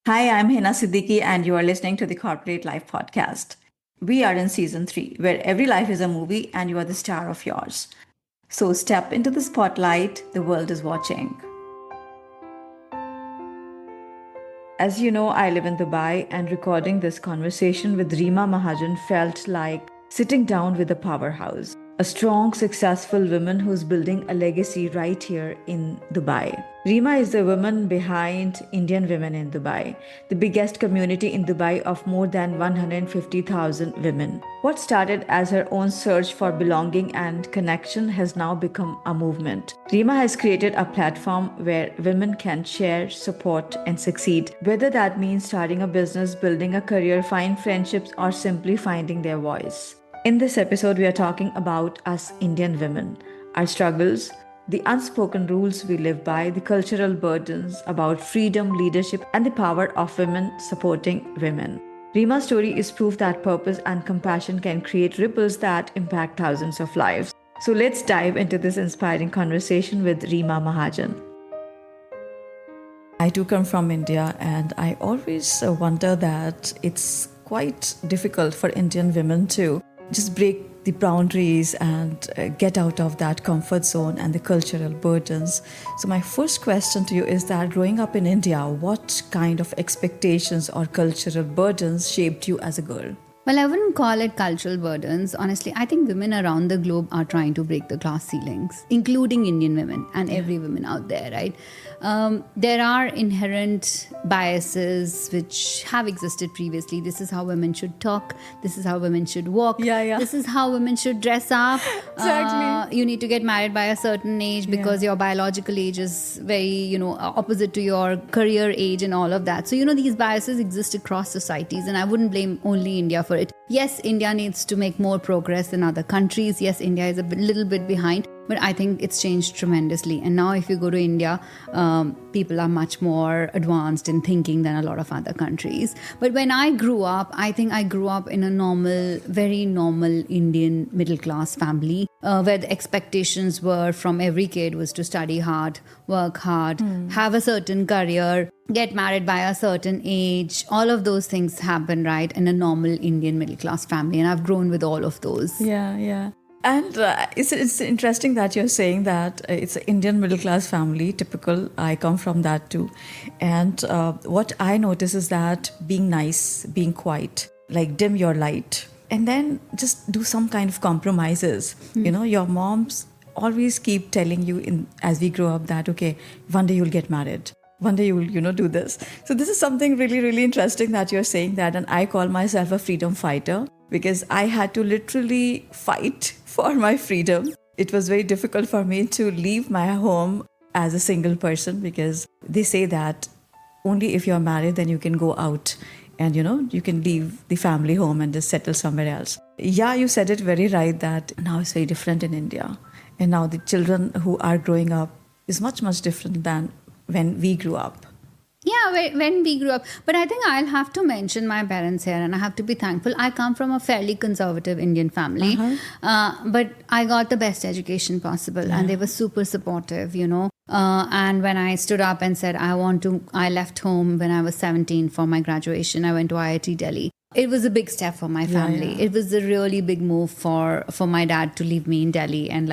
Hi, I'm Hina Siddiqui, and you are listening to the Corporate Life Podcast. We are in season 3, where every life is a movie and you are the star of yours. So step into the spotlight, the world is watching. As you know, I live in Dubai, and recording this conversation with Reema Mahajan felt like sitting down with a powerhouse. A strong, successful woman who's building a legacy right here in Dubai. Reema is the woman behind Indian Women in Dubai, the biggest community in Dubai of more than 150,000 women. What started as her own search for belonging and connection has now become a movement. Reema has created a platform where women can share, support, and succeed, whether that means starting a business, building a career, find friendships, or simply finding their voice. In this episode, we are talking about us Indian women, our struggles, the unspoken rules we live by, the cultural burdens, about freedom, leadership, and the power of women supporting women. Reema's story is proof that purpose and compassion can create ripples that impact thousands of lives. So let's dive into this inspiring conversation with Reema Mahajan. I too come from India, and I always wonder that it's quite difficult for Indian women to just break the boundaries and get out of that comfort zone and the cultural burdens. So my first question to you is that growing up in India, what kind of expectations or cultural burdens shaped you as a girl? Well, I wouldn't call it cultural burdens. Honestly, I think women around the globe are trying to break the glass ceilings, including Indian women and every woman out there, right? There are inherent biases which have existed previously. This is how women should talk. This is how women should walk. This is how women should dress up. Exactly. You need to get married by a certain age because your biological age is very, opposite to your career age and all of that. So, these biases exist across societies, and I wouldn't blame only India for it. Yes, India needs to make more progress than other countries. Yes, India is a little bit behind, but I think it's changed tremendously. And now if you go to India, people are much more advanced in thinking than a lot of other countries. But when I grew up, I think I grew up in a normal, very normal Indian middle class family, where the expectations were from every kid was to study hard, work hard, have a certain career, get married by a certain age. All of those things happen, right, in a normal Indian middle class family. And I've grown with all of those. Yeah. And it's interesting that you're saying that it's an Indian middle class family, typical. I come from that too. And what I notice is that being nice, being quiet, like dim your light, and then just do some kind of compromises. Your moms always keep telling you as we grow up that, okay, one day you'll get married. One day you will, do this. So this is something really, really interesting that you're saying that. And I call myself a freedom fighter because I had to literally fight for my freedom. It was very difficult for me to leave my home as a single person because they say that only if you're married, then you can go out and, you can leave the family home and just settle somewhere else. Yeah, you said it very right that now it's very different in India. And now the children who are growing up is much, much different than when we grew up. Yeah, when we grew up. But I think I'll have to mention my parents here, and I have to be thankful. I come from a fairly conservative Indian family, but I got the best education possible, and they were super supportive, And when I stood up and said, I left home when I was 17 for my graduation. I went to IIT Delhi. It was a big step for my family. Yeah. It was a really big move for my dad to leave me in Delhi. And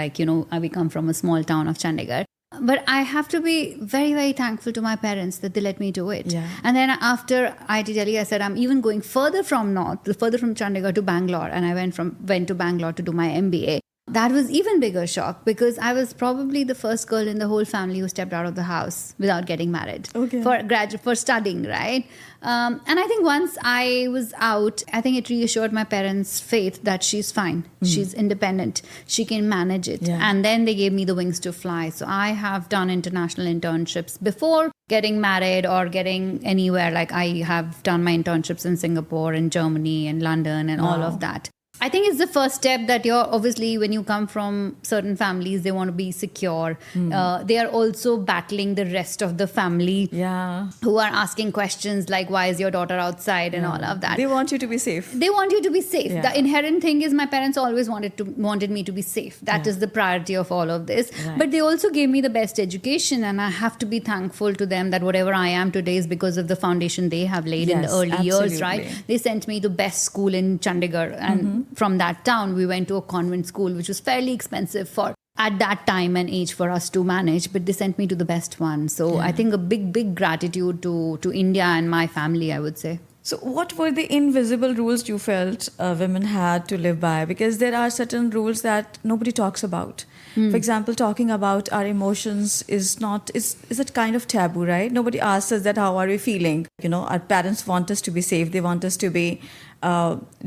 we come from a small town of Chandigarh. But I have to be very, very thankful to my parents that they let me do it. Yeah. And then after IIT Delhi, I said, I'm even going further from Chandigarh to Bangalore. And I went to Bangalore to do my MBA. That was even bigger shock because I was probably the first girl in the whole family who stepped out of the house without getting married for studying, right? And I think once I was out, I think it reassured my parents' faith that she's fine. She's independent. She can manage it. Yeah. And then they gave me the wings to fly. So I have done international internships before getting married or getting anywhere. Like I have done my internships in Singapore and Germany and London and all of that. I think it's the first step that you're obviously, when you come from certain families, they want to be secure. They are also battling the rest of the family who are asking questions like, why is your daughter outside and all of that. They want you to be safe. They want you to be safe. The inherent thing is my parents always wanted me to be safe. That is the priority of all of this. Right. But they also gave me the best education, and I have to be thankful to them that whatever I am today is because of the foundation they have laid in the early years, right? They sent me to best school in Chandigarh, and from that town we went to a convent school, which was fairly expensive for at that time and age for us to manage, but they sent me to the best one. So I think a big gratitude to India and my family, I would say. So what were the invisible rules you felt women had to live by? Because there are certain rules that nobody talks about. For example, talking about our emotions is a kind of taboo, right? Nobody asks us that, how are we feeling? You know, our parents want us to be safe. They want us to be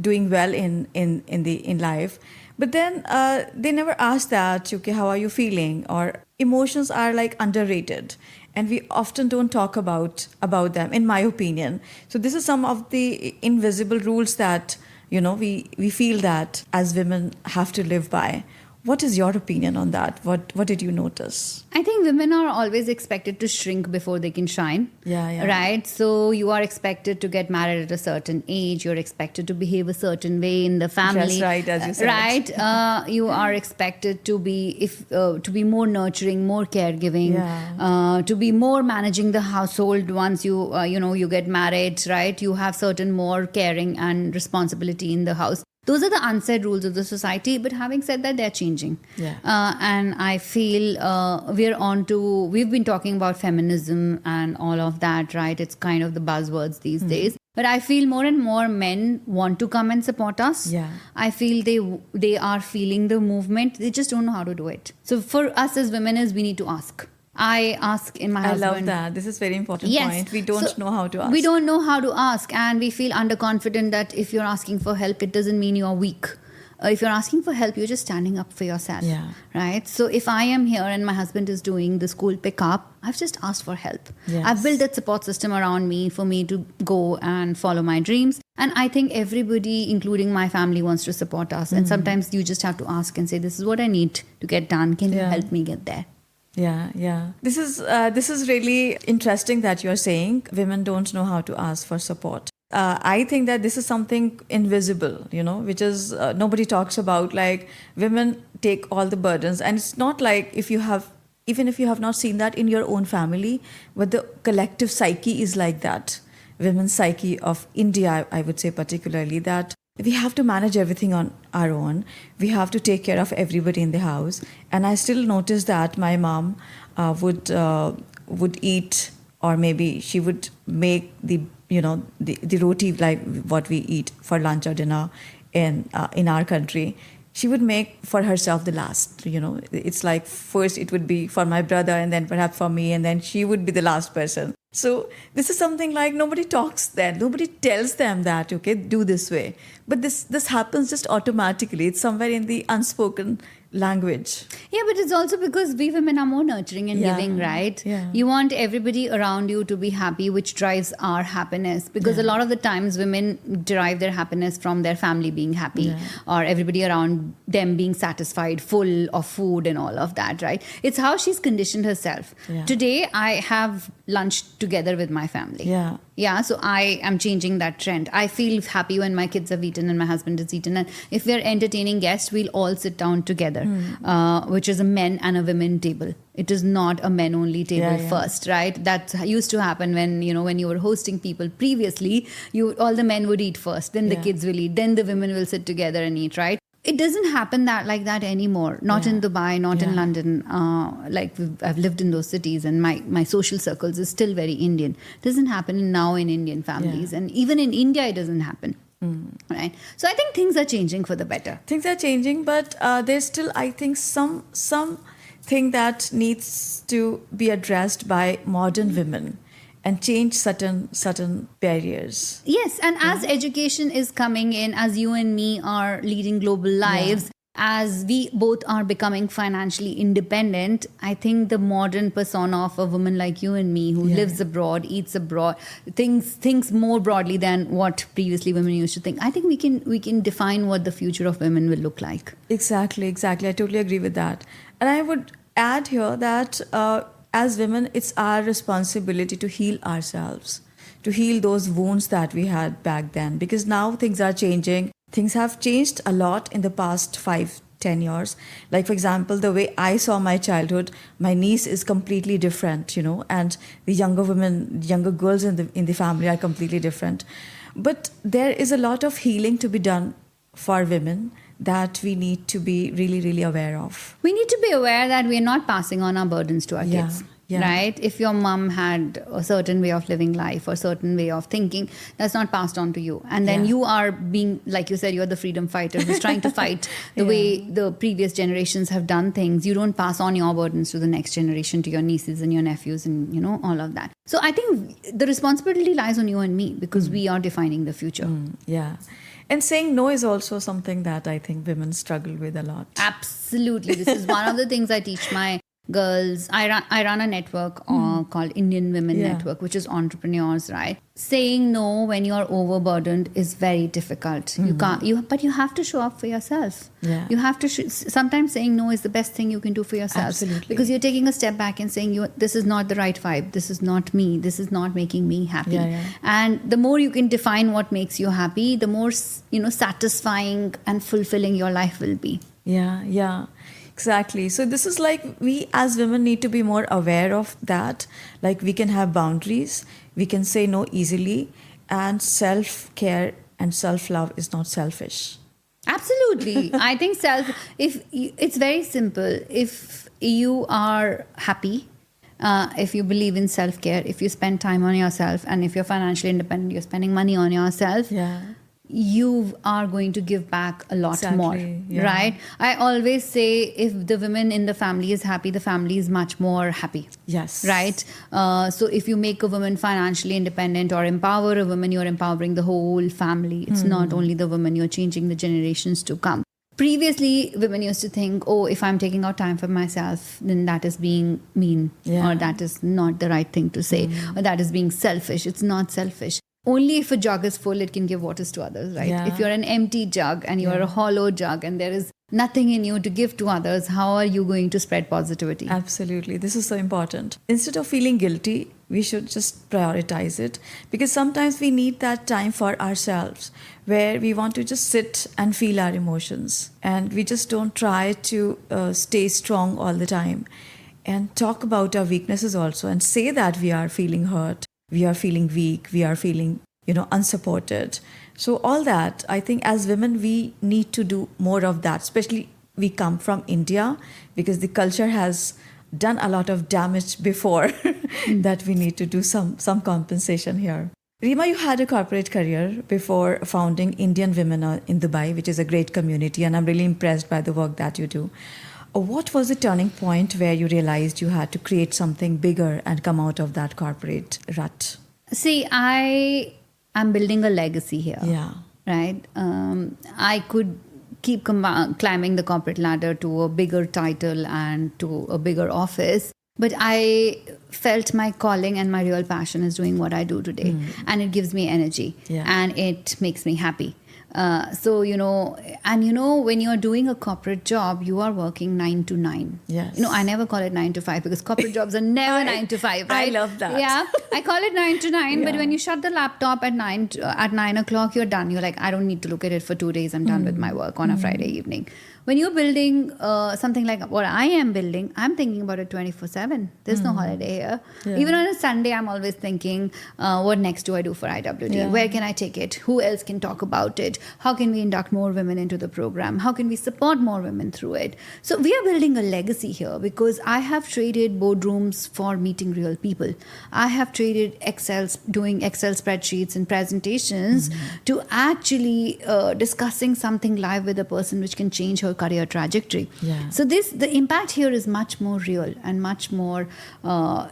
doing well in life. But then they never ask that, okay, how are you feeling? Or emotions are like underrated. And we often don't talk about them, in my opinion. So this is some of the invisible rules that, you know, we feel that as women have to live by. What is your opinion on that? What did you notice? I think women are always expected to shrink before they can shine. Yeah. Right? So you are expected to get married at a certain age. You're expected to behave a certain way in the family. That's right, as you said. Right? You are expected to be more nurturing, more caregiving, to be more managing the household once you get married, right? You have certain more caring and responsibility in the house. Those are the unsaid rules of the society. But having said that, they're changing. And I feel we've been talking about feminism and all of that, right? It's kind of the buzzwords these days. But I feel more and more men want to come and support us. I feel they are feeling the movement. They just don't know how to do it. So for us as women, we need to ask. I ask in my husband. I love that. This is a very important point. We don't know how to ask. We don't know how to ask, and we feel underconfident that if you're asking for help, it doesn't mean you're weak. If you're asking for help, you're just standing up for yourself. Right? So if I am here and my husband is doing the school pickup, I've just asked for help. I've built that support system around me for me to go and follow my dreams. And I think everybody, including my family, wants to support us. And sometimes you just have to ask and say, this is what I need to get done. Can you help me get there? Yeah. This is really interesting that you're saying women don't know how to ask for support. I think that this is something invisible, you know, which is nobody talks about. Like, women take all the burdens, and it's not like even if you have not seen that in your own family, but the collective psyche is like that. Women's psyche of India, I would say particularly, that we have to manage everything on our own. We have to take care of everybody in the house. And I still notice that my mom would eat, or maybe she would make the roti, like what we eat for lunch or dinner in our country. She would make for herself the last. You know, it's like first it would be for my brother, and then perhaps for me, and then she would be the last person. So this is something like nobody talks then. Nobody tells them that, okay, do this way. But this happens just automatically. It's somewhere in the unspoken language. Yeah, but it's also because we women are more nurturing and giving, right? You want everybody around you to be happy, which drives our happiness. Because a lot of the times women derive their happiness from their family being happy, or everybody around them being satisfied, full of food and all of that, right? It's how she's conditioned herself. Today, I have lunch together with my family. So I am changing that trend. I feel happy when my kids have eaten and my husband has eaten. And if we're entertaining guests, we'll all sit down together, which is a men and a women table. It is not a men only table first, right? That used to happen when you were hosting people previously. All the men would eat first, then the kids will eat, then the women will sit together and eat, right? It doesn't happen like that anymore. Not in Dubai, not in London. I've lived in those cities, and my social circles is still very Indian. It doesn't happen now in Indian families, and even in India, it doesn't happen. Right. So I think things are changing for the better. Things are changing, but there's still, I think, some thing that needs to be addressed by modern women and change certain barriers. Yes, and as education is coming in, as you and me are leading global lives, as we both are becoming financially independent, I think the modern persona of a woman like you and me, who lives abroad, eats abroad, thinks more broadly than what previously women used to think. I think we can define what the future of women will look like. Exactly. I totally agree with that. And I would add here that as women, it's our responsibility to heal ourselves, to heal those wounds that we had back then. Because now things are changing. Things have changed a lot in the past 5-10 years. Like, for example, the way I saw my childhood, my niece is completely different, and the younger girls in the family are completely different. But there is a lot of healing to be done for women that we need to be really, really aware of. We need to be aware that we're not passing on our burdens to our kids. Yeah. Right? If your mom had a certain way of living life or certain way of thinking, that's not passed on to you. And then you are being, like you said, you're the freedom fighter who's trying to fight the way the previous generations have done things. You don't pass on your burdens to the next generation, to your nieces and your nephews and, all of that. So I think the responsibility lies on you and me, because we are defining the future. Yeah. And saying no is also something that I think women struggle with a lot. Absolutely. This is one of the things I teach my girls. I run a network called Indian Women Network, which is entrepreneurs, right? Saying no when you're overburdened is very difficult. But you have to show up for yourself. Yeah. You have to. Sometimes saying no is the best thing you can do for yourself. Absolutely. Because you're taking a step back and saying, this is not the right vibe. This is not me. This is not making me happy. Yeah. And the more you can define what makes you happy, the more satisfying and fulfilling your life will be. Yeah. Exactly. So this is like, we as women need to be more aware of that. Like, we can have boundaries, we can say no easily, and self-care and self-love is not selfish. Absolutely. I think it's very simple. If you are happy, if you believe in self-care, if you spend time on yourself, and if you're financially independent, you're spending money on yourself, you are going to give back a lot more, right? I always say, if the woman in the family is happy, the family is much more happy. Yes. Right? So if you make a woman financially independent or empower a woman, you're empowering the whole family. It's not only the woman, you're changing the generations to come. Previously, women used to think, if I'm taking out time for myself, then that is being mean, or that is not the right thing to say, or that is being selfish. It's not selfish. Only if a jug is full, it can give waters to others, right? Yeah. If you're an empty jug and you're a hollow jug and there is nothing in you to give to others, how are you going to spread positivity? Absolutely. This is so important. Instead of feeling guilty, we should just prioritize it, because sometimes we need that time for ourselves where we want to just sit and feel our emotions, and we just don't try to stay strong all the time, and talk about our weaknesses also, and say that we are feeling hurt, we are feeling weak, we are feeling, unsupported. So all that, I think as women, we need to do more of that. Especially we come from India, because the culture has done a lot of damage before that we need to do some compensation here. Reema, you had a corporate career before founding Indian Women in Dubai, which is a great community, and I'm really impressed by the work that you do. What was the turning point where you realized you had to create something bigger and come out of that corporate rut? See, I'm building a legacy here. Yeah. Right? I could keep climbing the corporate ladder to a bigger title and to a bigger office, but I felt my calling and my real passion is doing what I do today. And it gives me energy and it makes me happy. So, when you're doing a corporate job, you are working 9 to 9. Yes. I never call it 9 to 5 because corporate jobs are never 9 to 5, right? I love that. Yeah. I call it 9 to 9, but when you shut the laptop at 9 o'clock, you're done. You're like, I don't need to look at it for 2 days. I'm done with my work on a Friday evening. When you're building something like what I am building, I'm thinking about it 24/7. There's no holiday here. Yeah. Even on a Sunday, I'm always thinking, what next do I do for IWD? Yeah. Where can I take it? Who else can talk about it? How can we induct more women into the program? How can we support more women through it? So we are building a legacy here because I have traded boardrooms for meeting real people. I have traded doing Excel spreadsheets and presentations to actually discussing something live with a person which can change her career trajectory. Yeah. So the impact here is much more real and much more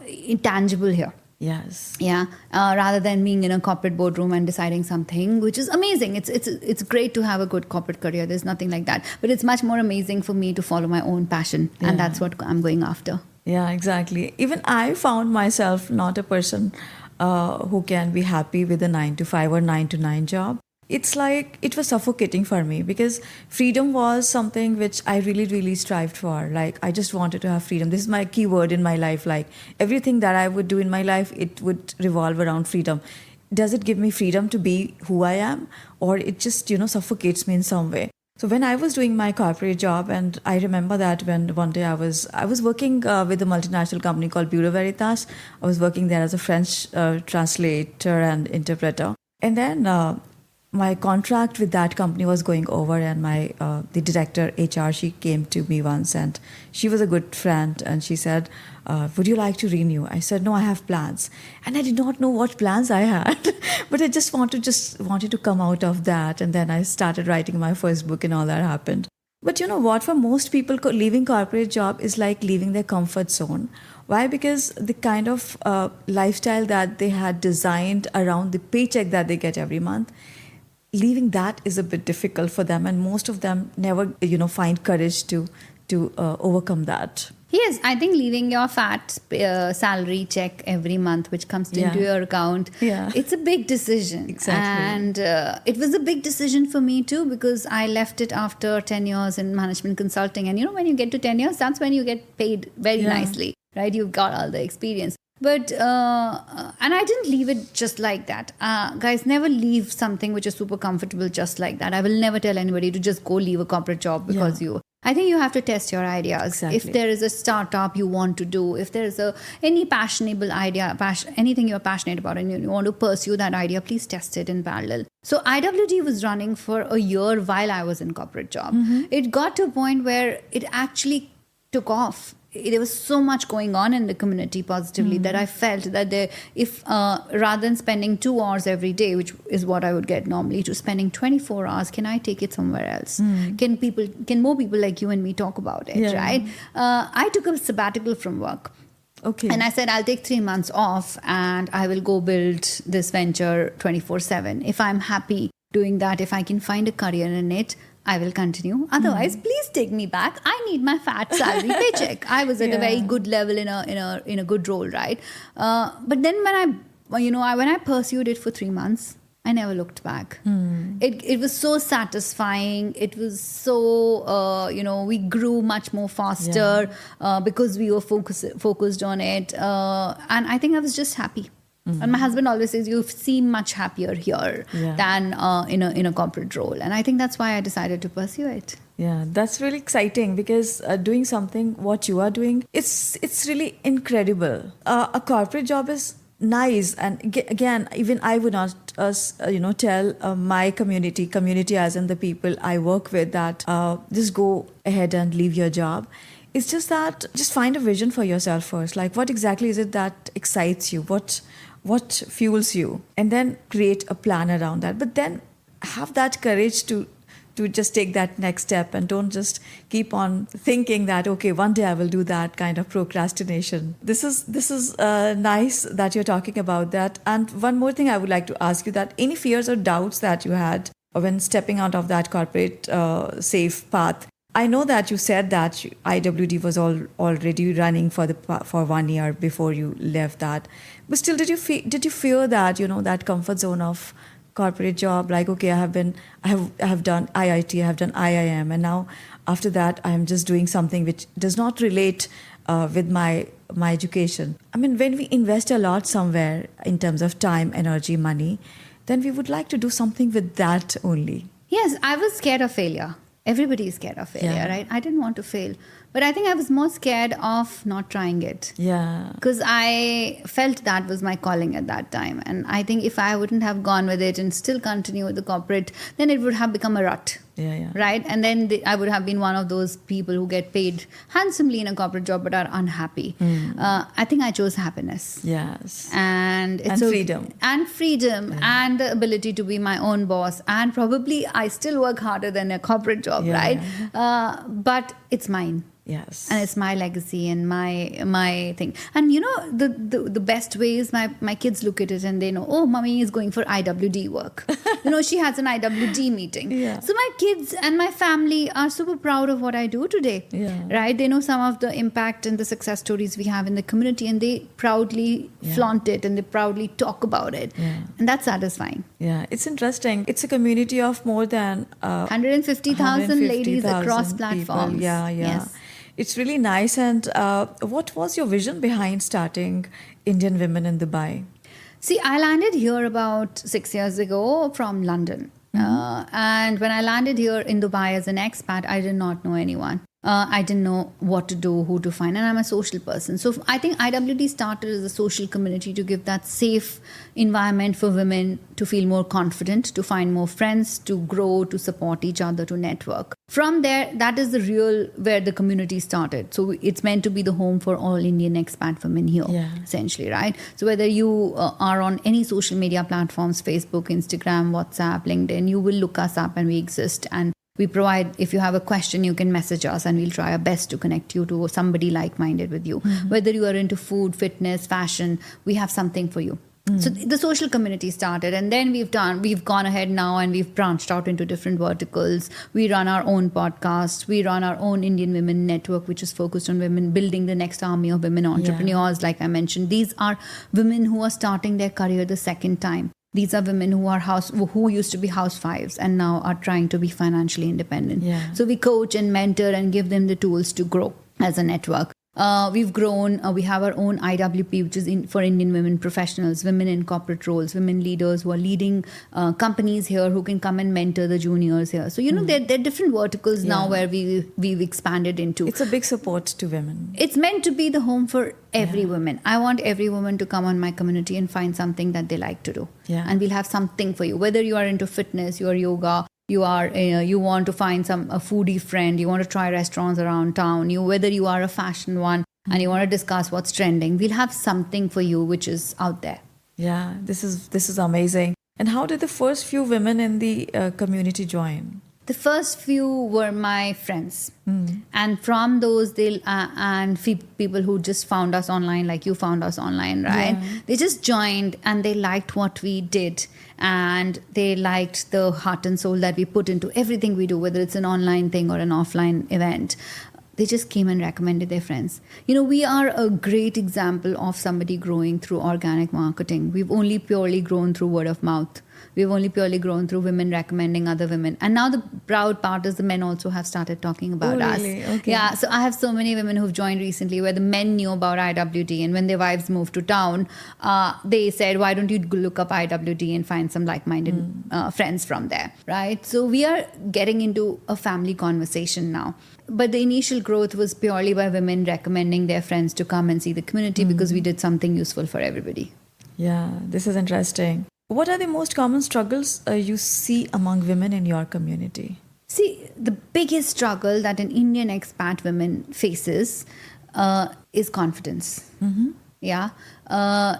intangible here. Yes. Yeah, rather than being in a corporate boardroom and deciding something, which is amazing. It's great to have a good corporate career. There's nothing like that. But it's much more amazing for me to follow my own passion, and that's what I'm going after. Yeah, exactly. Even I found myself not a person who can be happy with a 9 to 5 or 9 to 9 job. It's like it was suffocating for me because freedom was something which I really, really strived for. Like, I just wanted to have freedom. This is my key word in my life. Like, everything that I would do in my life, it would revolve around freedom. Does it give me freedom to be who I am, or it just, suffocates me in some way? So when I was doing my corporate job, and I remember that when one day I was working with a multinational company called Bureau Veritas. I was working there as a French translator and interpreter. And then my contract with that company was going over, and my the director HR, she came to me once, and she was a good friend, and she said, would you like to renew? I said, no, I have plans. And I did not know what plans I had, but I just wanted to come out of that. And then I started writing my first book, and all that happened. But you know what, for most people, leaving corporate job is like leaving their comfort zone. Why? Because the kind of lifestyle that they had designed around the paycheck that they get every month, leaving that is a bit difficult for them, and most of them never find courage to overcome that. Yes, I think leaving your fat salary check every month, which comes into your account, it's a big decision. Exactly. And it was a big decision for me too, because I left it after 10 years in management consulting. And when you get to 10 years, that's when you get paid very nicely, right? You've got all the experience. But, and I didn't leave it just like that. Guys, never leave something which is super comfortable just like that. I will never tell anybody to just go leave a corporate job because I think you have to test your ideas. Exactly. If there is a startup you want to do, if there is any passionable idea, anything you're passionate about and you want to pursue that idea, please test it in parallel. So IWD was running for a year while I was in corporate job. Mm-hmm. It got to a point where it actually took off. There was so much going on in the community positively that I felt that if rather than spending 2 hours every day, which is what I would get normally, to spending 24 hours, can I take it somewhere else? Can more people like you and me talk about it, right? I took a sabbatical from work. Okay. And I said, I'll take 3 months off and I will go build this venture 24/7. If I'm happy doing that, if I can find a career in it, I will continue. Otherwise, please take me back. I need my fat salary paycheck. I was at a very good level in a good role, right? But then when I pursued it for 3 months, I never looked back. It was so satisfying. It was so we grew much more faster because we were focused on it, and I think I was just happy. And my husband always says, you seem much happier here than in a corporate role. And I think that's why I decided to pursue it. Yeah, that's really exciting because doing something, what you are doing, it's really incredible. A corporate job is nice. And again, even I would not tell my community as in the people I work with, that just go ahead and leave your job. It's just that, just find a vision for yourself first. Like, what exactly is it that excites you? What fuels you? And then create a plan around that. But then have that courage to just take that next step, and don't just keep on thinking that, okay, one day I will do that, kind of procrastination. This is nice that you're talking about that. And one more thing I would like to ask you, that any fears or doubts that you had when stepping out of that corporate safe path. I know that you said that IWD was already running for 1 year before you left that, but still, did you fear that that comfort zone of corporate job? Like, okay, I have done IIT, I have done IIM, and now after that I am just doing something which does not relate with my education. I mean, when we invest a lot somewhere in terms of time, energy, money, then we would like to do something with that only. Yes, I was scared of failure. Everybody is scared of failure, right? I didn't want to fail. But I think I was more scared of not trying it. Yeah. Because I felt that was my calling at that time. And I think if I wouldn't have gone with it and still continue with the corporate, then it would have become a rut. Yeah. Right? And then I would have been one of those people who get paid handsomely in a corporate job but are unhappy. I think I chose happiness. Yes. And freedom. And freedom and the ability to be my own boss. And probably I still work harder than a corporate job, right? But it's mine. Yes. And it's my legacy and my thing. And the best way is my kids look at it and they know, oh, mommy is going for IWD work. She has an IWD meeting. Yeah. So my kids and my family are super proud of what I do today. Yeah. Right? They know some of the impact and the success stories we have in the community, and they proudly flaunt it and they proudly talk about it. Yeah. And that's satisfying. Yeah, it's interesting. It's a community of more than 150,000 ladies across platforms. People. Yeah. Yes. It's really nice. And what was your vision behind starting Indian Women in Dubai? See, I landed here about 6 years ago from London. And when I landed here in Dubai as an expat, I did not know anyone. I didn't know what to do, who to find, and I'm a social person. So I think IWD started as a social community to give that safe environment for women to feel more confident, to find more friends, to grow, to support each other, to network. From there, that is the real where the community started. So it's meant to be the home for all Indian expat women here, essentially, right? So whether you are on any social media platforms, Facebook, Instagram, WhatsApp, LinkedIn, you will look us up and we exist. And we provide, if you have a question, you can message us and we'll try our best to connect you to somebody like-minded with you. Whether you are into food, fitness, fashion, we have something for you. So the social community started, and then we've gone ahead now and we've branched out into different verticals. We run our own podcast. We run our own Indian Women Network, which is focused on women, building the next army of women entrepreneurs, like I mentioned. These are women who are starting their career the second time. These are women who used to be housewives and now are trying to be financially independent. Yeah. So we coach and mentor and give them the tools to grow as a network. We've grown. We have our own IWP, which is for Indian women professionals, women in corporate roles, women leaders who are leading companies here, who can come and mentor the juniors here. So, there are different verticals now where we've expanded into. It's a big support to women. It's meant to be the home for every woman. I want every woman to come on my community and find something that they like to do. Yeah. And we'll have something for you. Whether you are into fitness, you are yoga, you want to find a foodie friend, you want to try restaurants around town, whether you are a fashion one and you want to discuss what's trending, we'll have something for you which is out there. Yeah, this is amazing. And how did the first few women in the community join? The first few were my friends. And from those, people who just found us online, like you found us online, right? Yeah. They just joined and they liked what we did. And they liked the heart and soul that we put into everything we do, whether it's an online thing or an offline event. They just came and recommended their friends. We are a great example of somebody growing through organic marketing. We've only purely grown through word of mouth. We've only purely grown through women recommending other women. And now the proud part is the men also have started talking about us. Really? Okay. Yeah, so I have so many women who've joined recently where the men knew about IWD, and when their wives moved to town, they said, why don't you look up IWD and find some like-minded friends from there, right? So we are getting into a family conversation now. But the initial growth was purely by women recommending their friends to come and see the community because we did something useful for everybody. Yeah, this is interesting. What are the most common struggles you see among women in your community? See, the biggest struggle that an Indian expat woman faces is confidence. Yeah.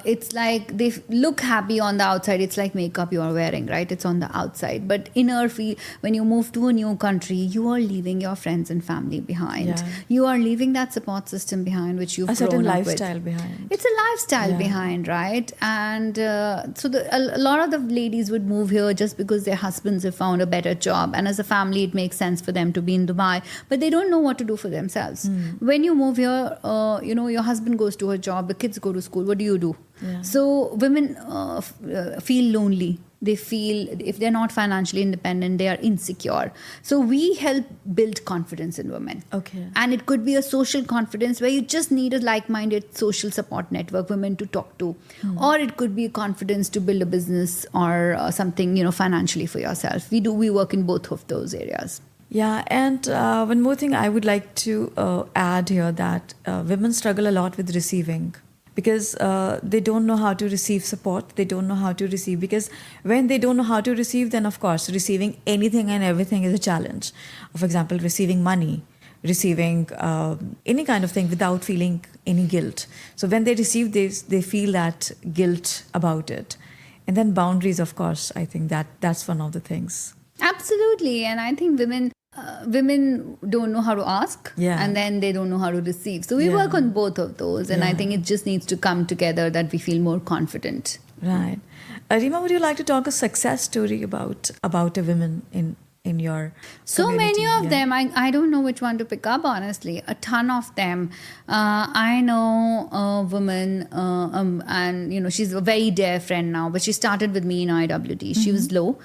It's like they look happy on the outside. It's like makeup you are wearing, right? It's on the outside. But when you move to a new country, you are leaving your friends and family behind. Yeah. You are leaving that support system behind, which you've A certain grown up with. lifestyle behind. It's a lifestyle behind, right? And so a lot of the ladies would move here just because their husbands have found a better job. And as a family, it makes sense for them to be in Dubai. But they don't know what to do for themselves. When you move here, your husband goes to a job, the kids go to school. What do you do? Yeah. So women feel lonely. They feel if they're not financially independent, they are insecure. So we help build confidence in women. Okay. And it could be a social confidence where you just need a like-minded social support network, women to talk to. Or it could be confidence to build a business or something, financially for yourself. We work in both of those areas. Yeah, and one more thing I would like to add here, that women struggle a lot with receiving. Because they don't know how to receive support. They don't know how to receive. Because when they don't know how to receive, then of course receiving anything and everything is a challenge. For example, receiving money, receiving any kind of thing without feeling any guilt. So when they receive this, they feel that guilt about it. And then boundaries, of course, I think that's one of the things. Absolutely. And I think women women don't know how to ask, and then they don't know how to receive. So we work on both of those, and I think it just needs to come together that we feel more confident. Right. Reema, would you like to talk a success story about a woman in your so community? Many of them, I don't know which one to pick up, honestly. A ton of them. I know a woman, and she's a very dear friend now, but she started with me in IWD. She was low.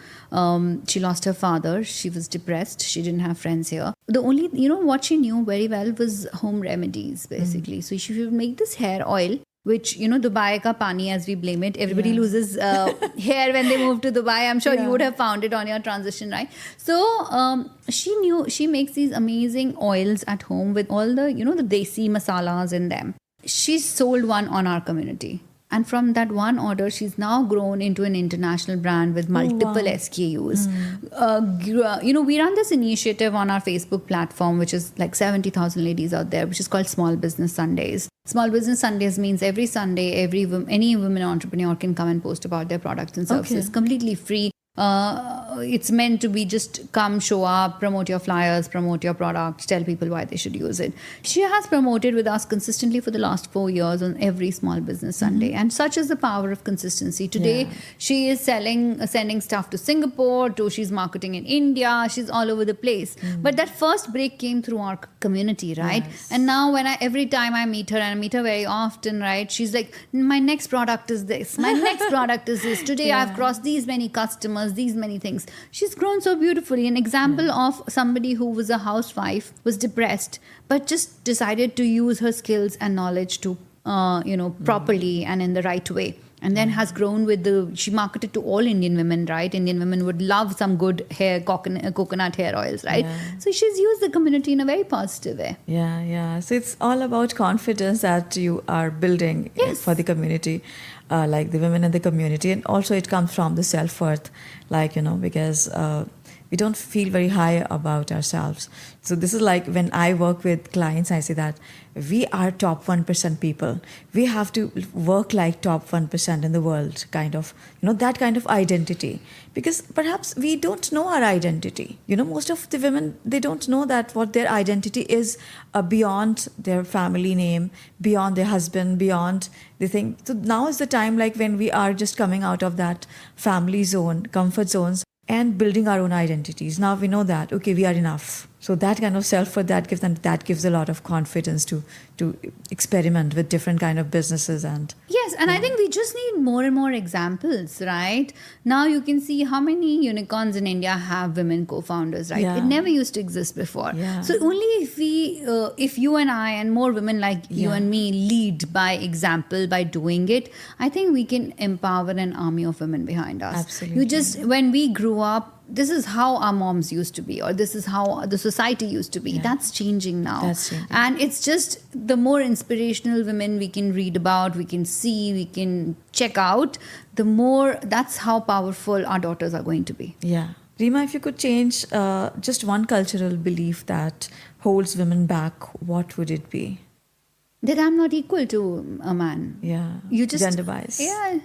She lost her father. She was depressed. She didn't have friends here. The only, what she knew very well was home remedies, basically. So she would make this hair oil, which, Dubai ka pani, as we blame it. Everybody loses hair when they move to Dubai. I'm sure you would have found it on your transition, right? So she makes these amazing oils at home with all the, the desi masalas in them. She sold one on our community. And from that one order, she's now grown into an international brand with multiple SKUs. We run this initiative on our Facebook platform, which is like 70,000 ladies out there, which is called Small Business Sundays. Small Business Sundays means every Sunday, any women entrepreneur can come and post about their products and services, completely free. It's meant to be just come, show up, promote your flyers, promote your products, tell people why they should use it. She has promoted with us consistently for the last 4 years on every Small Business Sunday. And such is the power of consistency. Today, she is sending stuff to Singapore, she's marketing in India, she's all over the place. But that first break came through our community, right? Yes. And now every time I meet her, and I meet her very often, right? She's like, my next product is this. My next product is this. Today, I've crossed these many customers, these many things. She's grown so beautifully. An example of somebody who was a housewife, was depressed, but just decided to use her skills and knowledge to, properly and in the right way. And then has grown she marketed to all Indian women, right? Indian women would love some good hair, coconut hair oils, right? Yeah. So she's used the community in a very positive way. Yeah. So it's all about confidence that you are building for the community, like the women in the community. And also it comes from the self-worth, because we don't feel very high about ourselves. So this is like when I work with clients, I say that we are top 1% people. We have to work like top 1% in the world, kind of, that kind of identity. Because perhaps we don't know our identity. Most of the women, they don't know that what their identity is beyond their family name, beyond their husband, beyond the thing. So now is the time like when we are just coming out of that family zone, comfort zones, and building our own identities. Now we know that, okay, we are enough. So that kind of self-worth, that gives a lot of confidence to experiment with different kind of businesses. And yes, and I think we just need more and more examples, right? Now you can see how many unicorns in India have women co-founders, right? It never used to exist before. So only if you and I and more women like you and me lead by example, by doing it, I think we can empower an army of women behind us. Absolutely. When we grew up, this is how our moms used to be, or this is how the society used to be. That's changing now. And it's just the more inspirational women we can read about, we can see, we can check out, the more, that's how powerful our daughters are going to be. Yeah. Reema, if you could change just one cultural belief that holds women back, what would it be? That I'm not equal to a man. Yeah. You just gender bias. Yeah.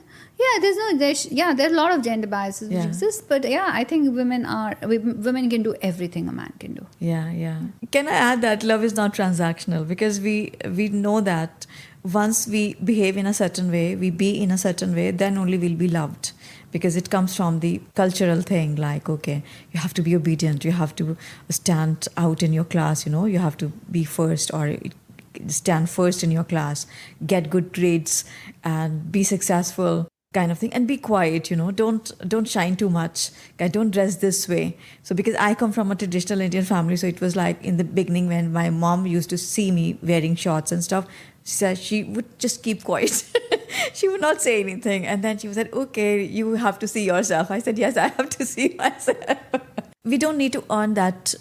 There are a lot of gender biases which exist, but I think women can do everything a man can do. Yeah. Can I add that love is not transactional, because we know that once we behave in a certain way, we be in a certain way, then only we'll be loved. Because it comes from the cultural thing, like, okay, you have to be obedient, you have to stand out in your class, you have to be first, or stand first in your class, get good grades and be successful, kind of thing, and be quiet, don't shine too much, don't dress this way. So because I come from a traditional Indian family, so it was like in the beginning when my mom used to see me wearing shorts and stuff, she would just keep quiet. She would not say anything, and then she said, okay, you have to see yourself. I said, yes, I have to see myself. We don't need to earn that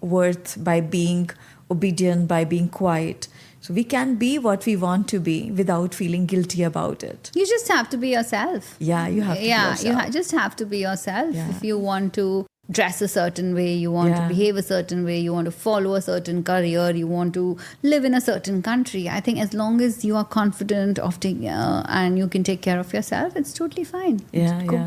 worth by being obedient, by being quiet. So we can be what we want to be without feeling guilty about it. You just have to be yourself. Yeah, you have to be yourself. You just have to be yourself. Yeah. If you want to dress a certain way, you want to behave a certain way, you want to follow a certain career, you want to live in a certain country, I think as long as you are confident of and you can take care of yourself, it's totally fine.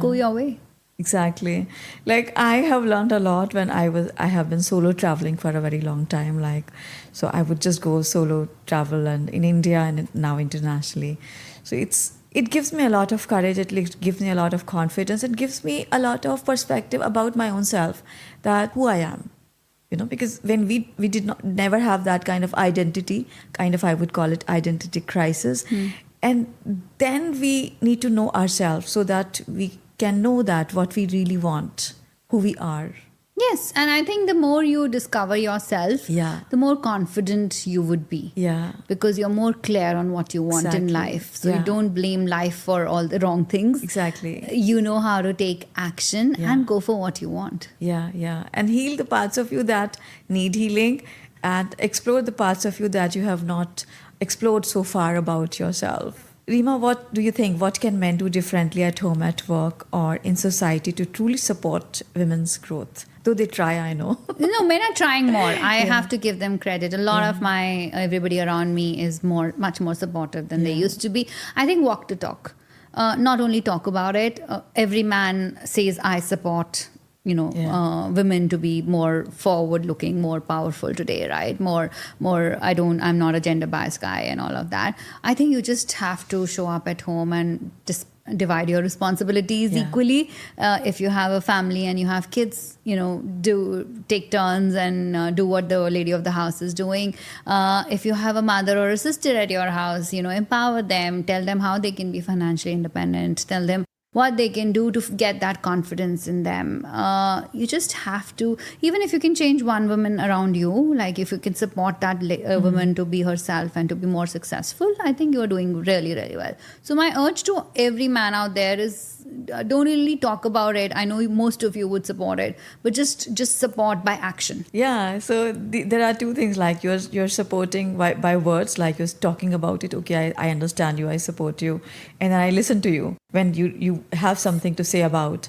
Go your way. Exactly. Like I have learned a lot when I have been solo traveling for a very long time. Like, so I would just go solo travel and in India and now internationally. So it gives me a lot of courage. Gives me a lot of confidence. It gives me a lot of perspective about my own self, that who I am. Because when we did not never have that kind of identity, kind of, I would call it identity crisis. And then we need to know ourselves so that we can know that what we really want, who we are. Yes, and I think the more you discover yourself, Yeah. the more confident you would be. Yeah. Because you're more clear on what you want in Exactly. life. So Yeah. you don't blame life for all the wrong things. Exactly. You know how to take action and go for what you want. Yeah, yeah. And heal the parts of you that need healing, and explore the parts of you that you have not explored so far about yourself. Reema, what do you think? What can men do differently at home, at work, or in society to truly support women's growth? Though they try, I know. No, men are trying more. I have to give them credit. A lot of my everybody around me is much more supportive than they used to be. I think walk the talk. Not only talk about it. Every man says, "I support." Women to be more forward-looking, more powerful today, right? More. I'm not a gender-biased guy and all of that. I think you just have to show up at home and just divide your responsibilities equally. If you have a family and you have kids, do take turns and do what the lady of the house is doing. If you have a mother or a sister at your house, empower them, tell them how they can be financially independent, tell them what they can do to get that confidence in them. You just have to, even if you can change one woman around you, like if you can support that woman to be herself and to be more successful, I think you're doing really, really well. So my urge to every man out there is, don't really talk about it. I know most of you would support it, but just support by action. Yeah, so there are two things, like you're supporting by words, like you're talking about it. Okay, I understand you, I support you, and then I listen to you when you have something to say about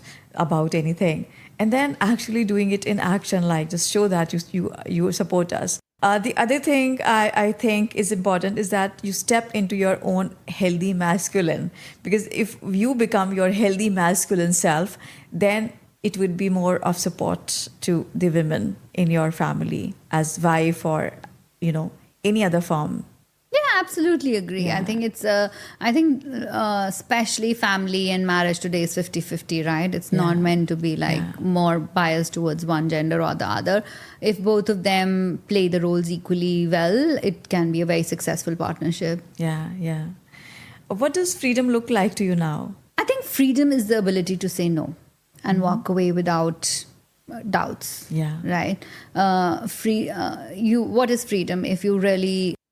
anything, and then actually doing it in action, like just show that you support us. The other thing I think is important is that you step into your own healthy masculine, because if you become your healthy masculine self, then it would be more of support to the women in your family as wife or any other form. Yeah, absolutely agree. Yeah. I think especially family and marriage today is 50-50, right? It's not meant to be more biased towards one gender or the other. If both of them play the roles equally well, it can be a very successful partnership. Yeah, yeah. What does freedom look like to you now? I think freedom is the ability to say no and walk away without doubts. Yeah. Right? What is freedom?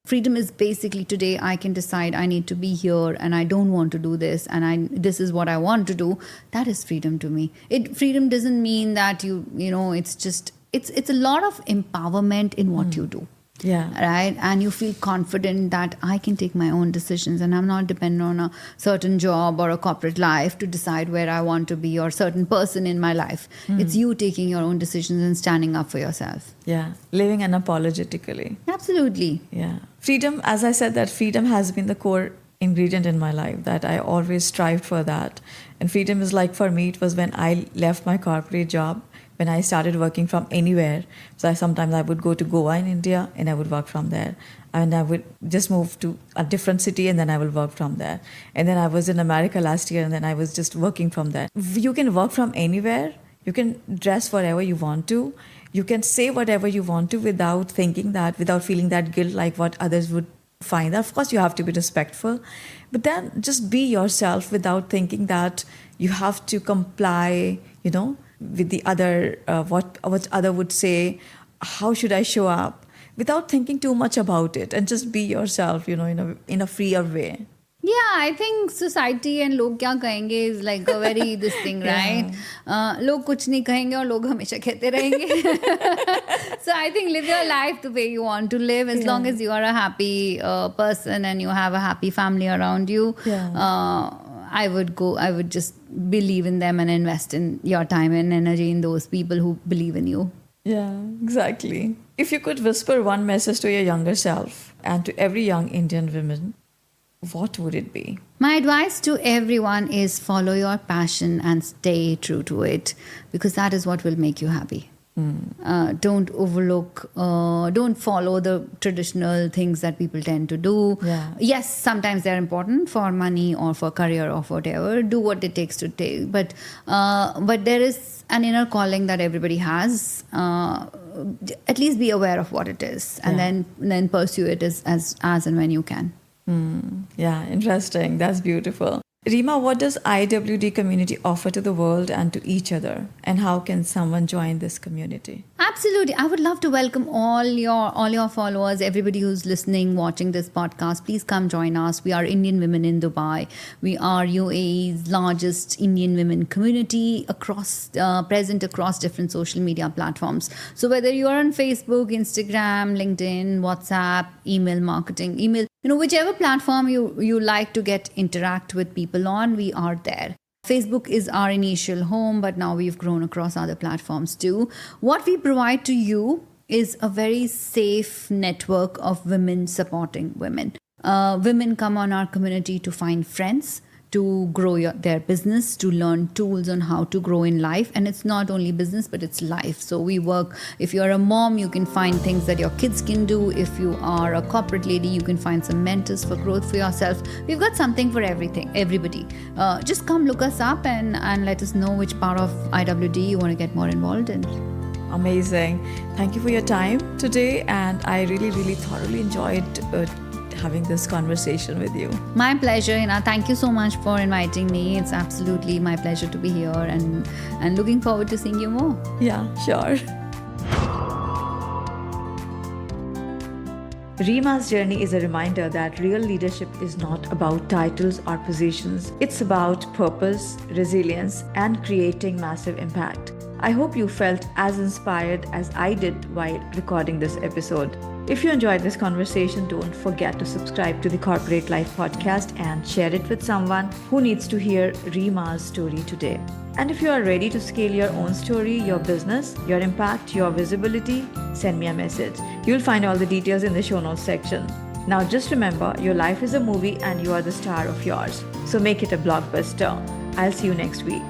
Freedom is basically, today I can decide I need to be here and I don't want to do this and this is what I want to do. That is freedom to me. Freedom doesn't mean that it's a lot of empowerment in what you do. Yeah. Right? And you feel confident that I can take my own decisions and I'm not dependent on a certain job or a corporate life to decide where I want to be or certain person in my life. It's you taking your own decisions and standing up for yourself. Yeah. Living unapologetically. Absolutely. Yeah. Freedom, as I said, that freedom has been the core ingredient in my life, that I always strived for that. And freedom is like, for me, it was when I left my corporate job, when I started working from anywhere. So sometimes I would go to Goa in India and I would work from there. And I would just move to a different city and then I will work from there. And then I was in America last year and then I was just working from there. You can work from anywhere. You can dress whatever you want to. You can say whatever you want to without feeling that guilt, like what others would find. Of course, you have to be respectful. But then just be yourself without thinking that you have to comply, with the other, what other would say, how should I show up, without thinking too much about it, and just be yourself, in a freer way. Yeah, I think society and log kya kahenge is like a very this thing, right? Log kuch nahi kahenge aur log hamesha kehte rahenge. So I think live your life the way you want to live, as long as you are a happy person and you have a happy family around you. I would just believe in them and invest in your time and energy in those people who believe in you. Yeah, exactly. If you could whisper one message to your younger self and to every young Indian woman, what would it be? My advice to everyone is follow your passion and stay true to it, because that is what will make you happy. Don't overlook, don't follow the traditional things that people tend to do. Yeah. Yes, sometimes they're important for money or for career or for whatever. Do what it takes to take. But there is an inner calling that everybody has. At least be aware of what it is, and then pursue it as and when you can. Yeah, interesting. That's beautiful. Reema, what does IWD community offer to the world and to each other? And how can someone join this community? Absolutely. I would love to welcome all your followers, everybody who's listening, watching this podcast. Please come join us. We are Indian women in Dubai. We are UAE's largest Indian women community present across different social media platforms. So whether you are on Facebook, Instagram, LinkedIn, WhatsApp, email marketing, whichever platform you like to interact with people on, we are there. Facebook is our initial home, but now we've grown across other platforms too. What we provide to you is a very safe network of women supporting women. Women come on our community to find friends, to grow their business, to learn tools on how to grow in life. And it's not only business, but it's life. So we work, if you're a mom, you can find things that your kids can do. If you are a corporate lady, you can find some mentors for growth for yourself. We've got something for everybody. Just come look us up and let us know which part of IWD you want to get more involved in. Amazing. Thank you for your time today. And I really, really thoroughly enjoyed having this conversation with you. My pleasure, Hina. Thank you so much for inviting me. It's absolutely my pleasure to be here and looking forward to seeing you more. Yeah, sure. Reema's journey is a reminder that real leadership is not about titles or positions. It's about purpose, resilience, and creating massive impact. I hope you felt as inspired as I did while recording this episode. If you enjoyed this conversation, don't forget to subscribe to the Corporate Life podcast and share it with someone who needs to hear Reema's story today. And if you are ready to scale your own story, your business, your impact, your visibility, send me a message. You'll find all the details in the show notes section. Now just remember, your life is a movie and you are the star of yours. So make it a blockbuster. I'll see you next week.